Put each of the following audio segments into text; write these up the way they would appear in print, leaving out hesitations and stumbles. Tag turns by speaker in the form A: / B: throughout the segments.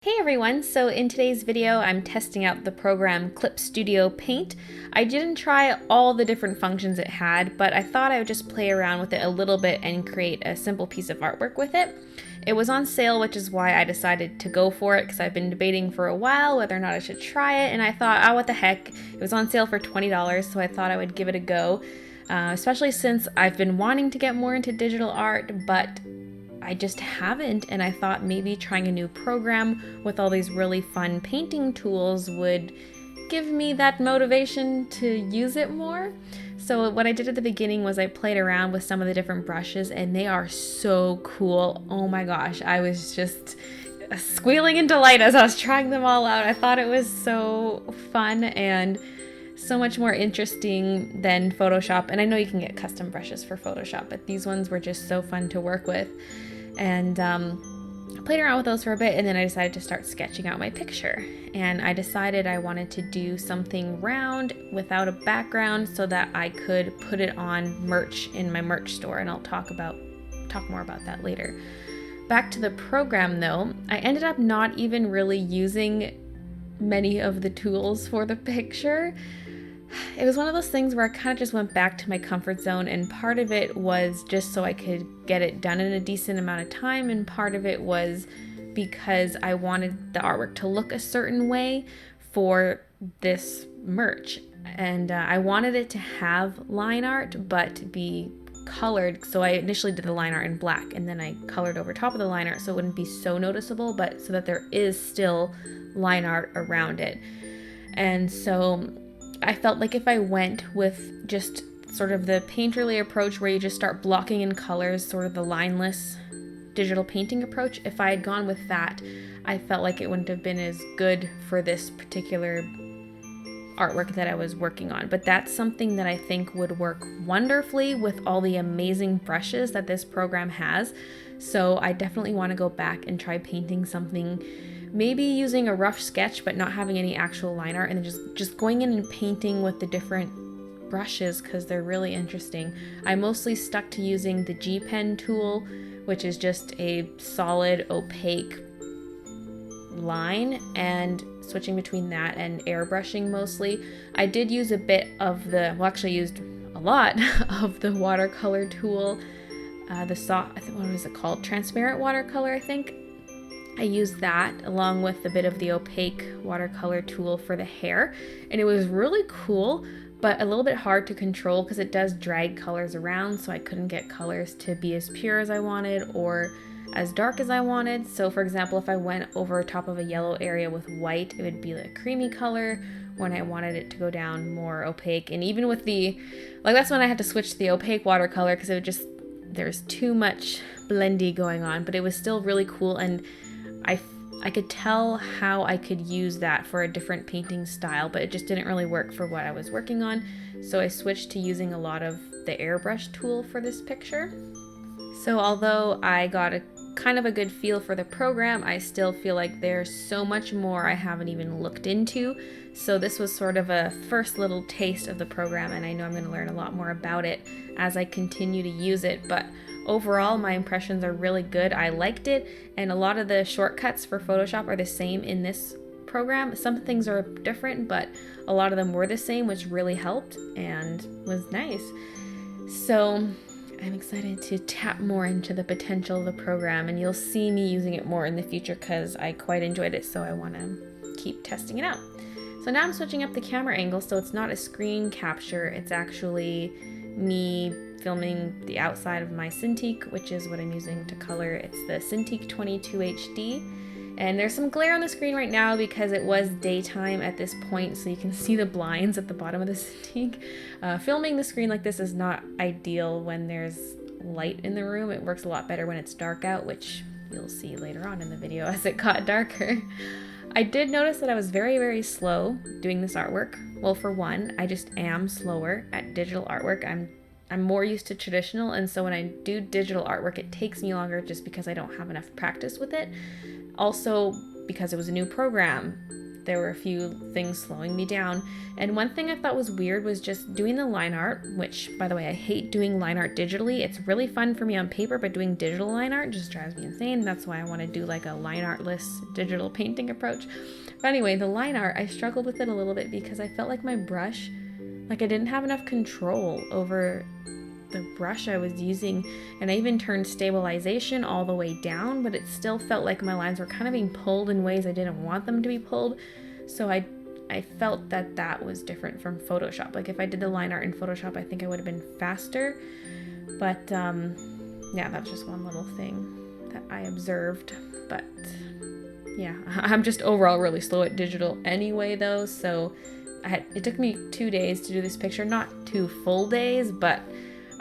A: Hey everyone, so in today's video I'm testing out the program Clip Studio Paint. I didn't try all the different functions it had, but I thought I would just play around with it a little bit and create a simple piece of artwork with it. It was on sale, which is why I decided to go for it, because I've been debating for a while whether or not I should try it, and I thought, oh, what the heck, it was on sale for $20, so I thought I would give it a go, especially since I've been wanting to get more into digital art, but I just haven't, and I thought maybe trying a new program with all these really fun painting tools would give me that motivation to use it more. So what I did at the beginning was I played around with some of the different brushes, and they are so cool. Oh my gosh, I was just squealing in delight as I was trying them all out. I thought it was so fun and so much more interesting than Photoshop. And I know you can get custom brushes for Photoshop, but these ones were just so fun to work with. And I played around with those for a bit, and then I decided to start sketching out my picture. And I decided I wanted to do something round without a background so that I could put it on merch in my merch store, and I'll talk more about that later. Back to the program though, I ended up not even really using many of the tools for the picture. It was one of those things where I kind of just went back to my comfort zone, and part of it was just so I could get it done in a decent amount of time, and part of it was because I wanted the artwork to look a certain way for this merch. And I wanted it to have line art but be colored, so I initially did the line art in black, and then I colored over top of the line art so it wouldn't be so noticeable, but so that there is still line art around it. And so I felt like if I went with just sort of the painterly approach where you just start blocking in colors, sort of the lineless digital painting approach, if I had gone with that, I felt like it wouldn't have been as good for this particular artwork that I was working on. But that's something that I think would work wonderfully with all the amazing brushes that this program has. So I definitely want to go back and try painting something, maybe using a rough sketch but not having any actual line art, and then just going in and painting with the different brushes because they're really interesting. I mostly stuck to using the G pen tool, which is just a solid opaque line, and switching between that and airbrushing mostly. I did use a bit of actually used a lot of the watercolor tool, I think, what was it called? Transparent watercolor, I think. I used that along with a bit of the opaque watercolor tool for the hair, and it was really cool, but a little bit hard to control because it does drag colors around, so I couldn't get colors to be as pure as I wanted or as dark as I wanted. So for example, if I went over top of a yellow area with white, it would be like a creamy color when I wanted it to go down more opaque. And even with that's when I had to switch to the opaque watercolor because there's too much blendy going on, but it was still really cool, and I could tell how I could use that for a different painting style, but it just didn't really work for what I was working on. So I switched to using a lot of the airbrush tool for this picture. So although I got a kind of a good feel for the program, I still feel like there's so much more I haven't even looked into. So this was sort of a first little taste of the program, and I know I'm going to learn a lot more about it as I continue to use it. But overall, my impressions are really good. I liked it, and a lot of the shortcuts for Photoshop are the same in this program. Some things are different, but a lot of them were the same, which really helped and was nice. So I'm excited to tap more into the potential of the program, and you'll see me using it more in the future because I quite enjoyed it, so I want to keep testing it out. So now I'm switching up the camera angle, so it's not a screen capture, it's actually me filming the outside of my Cintiq, which is what I'm using to color. It's the Cintiq 22 HD. And there's some glare on the screen right now because it was daytime at this point, so you can see the blinds at the bottom of the Cintiq. Filming the screen like this is not ideal when there's light in the room. It works a lot better when it's dark out, which you'll see later on in the video as it got darker. I did notice that I was very, very slow doing this artwork. Well, for one, I just am slower at digital artwork. I'm more used to traditional, and so when I do digital artwork, it takes me longer just because I don't have enough practice with it. Also, because it was a new program, there were a few things slowing me down. And one thing I thought was weird was just doing the line art, which, by the way, I hate doing line art digitally. It's really fun for me on paper, but doing digital line art just drives me insane. That's why I want to do like a line artless digital painting approach. But anyway, the line art, I struggled with it a little bit because I felt like my brush, like I didn't have enough control over the brush I was using, and I even turned stabilization all the way down, but it still felt like my lines were kind of being pulled in ways I didn't want them to be pulled. So I felt that that was different from Photoshop. Like if I did the line art in Photoshop, I think I would have been faster. But yeah, that's just one little thing that I observed. But yeah, I'm just overall really slow at digital anyway though, so it took me 2 days to do this picture, not 2 full days, but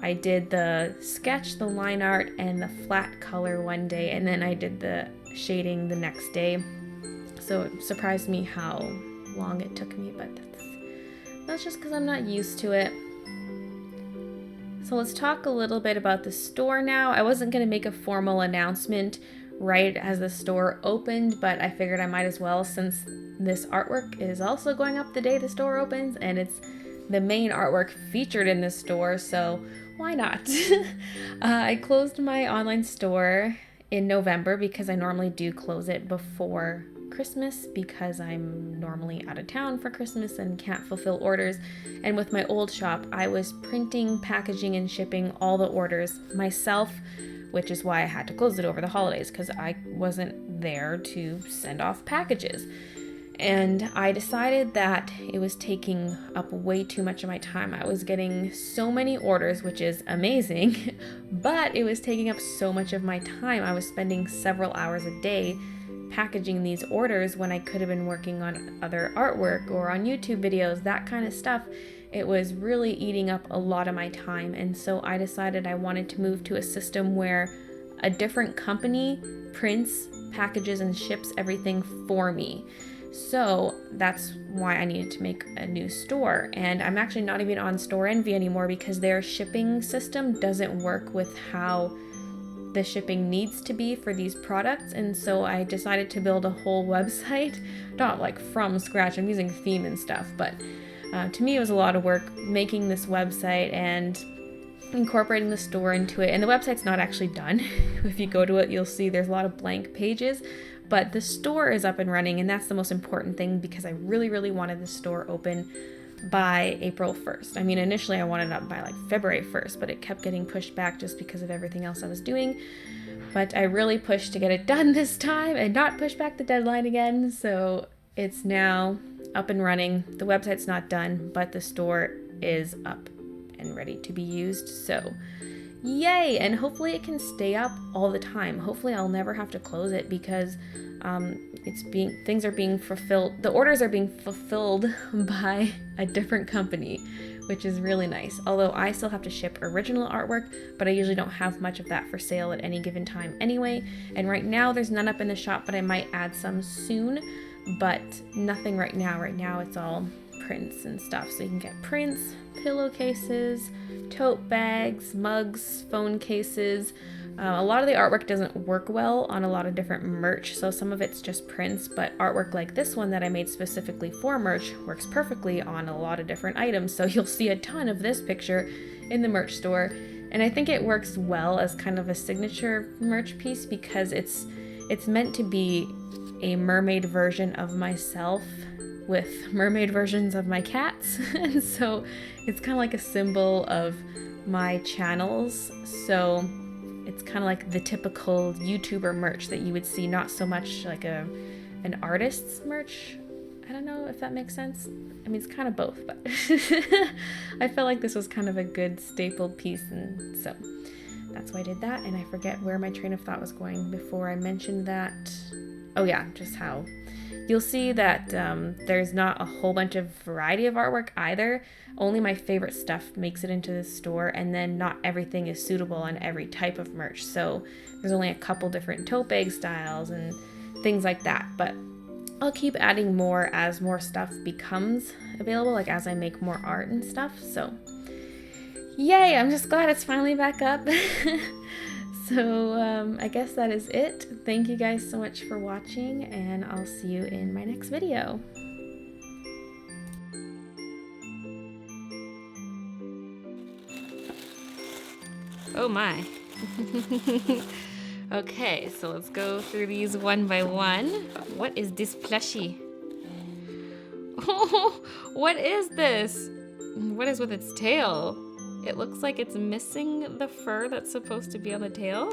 A: I did the sketch, the line art, and the flat color one day, and then I did the shading the next day. So it surprised me how long it took me, but that's just because I'm not used to it. So let's talk a little bit about the store now. I wasn't going to make a formal announcement right as the store opened, but I figured I might as well, since this artwork is also going up the day the store opens, and it's the main artwork featured in this store, so why not? I closed my online store in November because I normally do close it before Christmas because I'm normally out of town for Christmas and can't fulfill orders. And with my old shop, I was printing, packaging, and shipping all the orders myself, which is why I had to close it over the holidays because I wasn't there to send off packages. And I decided that it was taking up way too much of my time. I was getting so many orders, which is amazing, but it was taking up so much of my time. I was spending several hours a day packaging these orders when I could have been working on other artwork or on YouTube videos, that kind of stuff. It was really eating up a lot of my time. And so I decided I wanted to move to a system where a different company prints, packages, and ships everything for me. So that's why I needed to make a new store. And I'm actually not even on Store Envy anymore because their shipping system doesn't work with how the shipping needs to be for these products. And so I decided to build a whole website, not like from scratch. I'm using theme and stuff, but to me it was a lot of work making this website and incorporating the store into it. And the website's not actually done. If you go to it, you'll see there's a lot of blank pages. But the store is up and running, and that's the most important thing because I really, really wanted the store open by April 1st. I mean, initially I wanted it up by like February 1st, but it kept getting pushed back just because of everything else I was doing. But I really pushed to get it done this time and not push back the deadline again. So it's now up and running. The website's not done, but the store is up and ready to be used. So yay! And hopefully it can stay up all the time. Hopefully I'll never have to close it because things are being fulfilled. The orders are being fulfilled by a different company, which is really nice. Although I still have to ship original artwork, but I usually don't have much of that for sale at any given time anyway. And right now there's none up in the shop, but I might add some soon, but nothing right now. Right now it's all prints and stuff. So you can get prints, pillowcases, tote bags, mugs, phone cases. A lot of the artwork doesn't work well on a lot of different merch, so some of it's just prints, but artwork like this one that I made specifically for merch works perfectly on a lot of different items, so you'll see a ton of this picture in the merch store. And I think it works well as kind of a signature merch piece because it's meant to be a mermaid version of myself with mermaid versions of my cats. And so it's kind of like a symbol of my channels. So it's kind of like the typical YouTuber merch that you would see, not so much like an artist's merch. I don't know if that makes sense. I mean, it's kind of both, but I felt like this was kind of a good staple piece, and so that's why I did that. And I forget where my train of thought was going before I mentioned that. Oh yeah, just how you'll see that there's not a whole bunch of variety of artwork either. Only my favorite stuff makes it into the store, and then not everything is suitable on every type of merch. So there's only a couple different tote bag styles and things like that. But I'll keep adding more as more stuff becomes available, like as I make more art and stuff. So yay, I'm just glad it's finally back up. So I guess that is it. Thank you guys so much for watching, and I'll see you in my next video. Oh my. Okay, so let's go through these one by one. What is this plushie? Oh, what is this? What is with its tail? It looks like it's missing the fur that's supposed to be on the tail.